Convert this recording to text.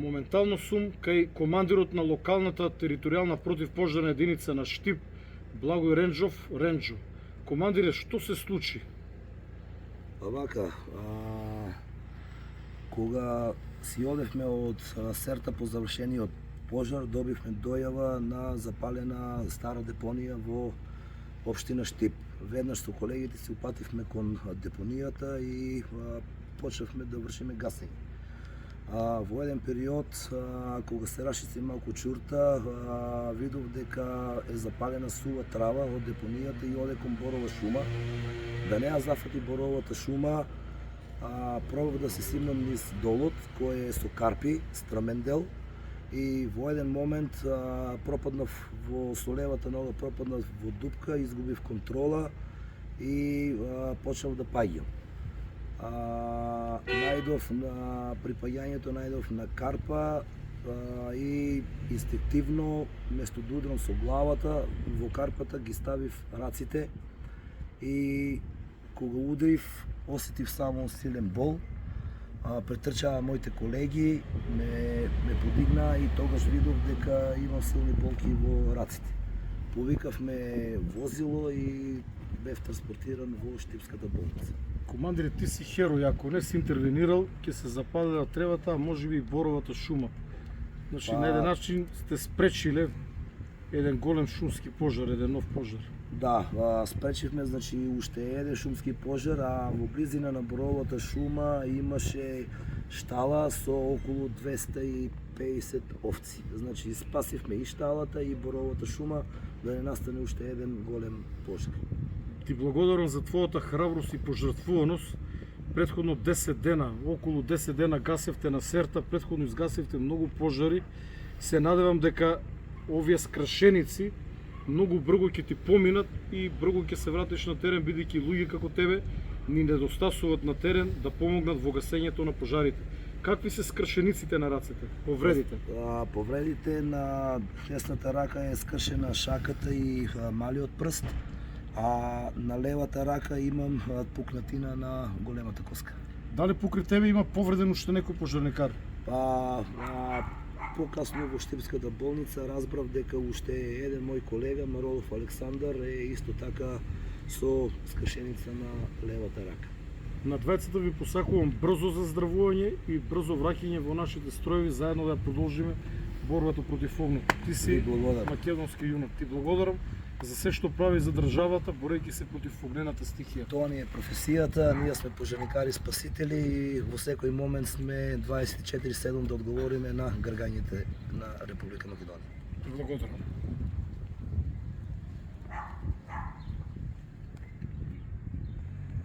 Моментално сум кај командирот на локалната територијална противпожарна единица на Штип, Благој Ренџов, Ренџо. Командире, што се случи? Вака, кога си одевме од Серта по завршениот пожар, добивме дојава на запалена стара депонија во општина Штип. Веднаш со колегите се упативме кон депонијата и почнавме да вршиме гасење. Во еден период, кога се рашици малку чурта, видов дека е запалена сува трава од депонијата и оде кон борова шума. Да не ја зафати боровата шума, пробав да се симнам низ долот, кој е со карпи, страмендел, и во еден момент пропаднав во солевата нога, пропаднав во дупка, изгубив контрола и почнав да паѓам. Најдов на припаѓањето, најдов на карпа и инстинктивно, место да удрам со главата, во карпата ги ставив раците и кога удрив, осетив само силен бол. Претрчаа моите колеги, ме подигна и тогаш видов дека имам силни болки во раците. Повикавме возило и бев транспортиран во Штипската болница. Командире, ти си херој, ако не си интервенирал, ќе се запалила тревата, а можеби и боровата шума. Значи, на еден начин сте спречиле еден голем шумски пожар, еден нов пожар. Да, спречивме, значи, уште еден шумски пожар, а во близина на боровата шума имаше штала со околу 250 овци. Значи, спасивме и шталата и боровата шума да не настане уште еден голем пожар. Ти благодарам за твојата храброст и пожртвуваност. Претходно 10 дена, околу 10 дена гасевте на Серта, претходно изгасевте многу пожари. Се надевам дека овие скрашеници многу брзо ќе ти поминат и брзо ќе се вратиш на терен, бидејќи луѓе како тебе ни недостасуваат на терен да помогнат во гасењето на пожарите. Какви се скршениците на рацете? Повредите? Повредите на десната рака е скршена шаката и малиот прст, а на левата рака имам пукнатина на големата коска. Дали покрај тебе има повреден уште некој пожарникар? Покасно во Штипската болница разбрав дека уште еден мој колега, Маролов Александар, е исто така со скршеница на левата рака. На двајцата ви посакувам брзо заздравување и брзо враќање во нашите строеви, заедно да продолжиме борбата против огнот. Ти си македонски јунак. Ти благодарам за се што прави за државата, борејќи се против огнената стихија. Тоа ни е професијата, ние сме пожарникари спасители и во секој момент сме 24/7 да одговориме на гргањите на Република Македонија. Благодарам.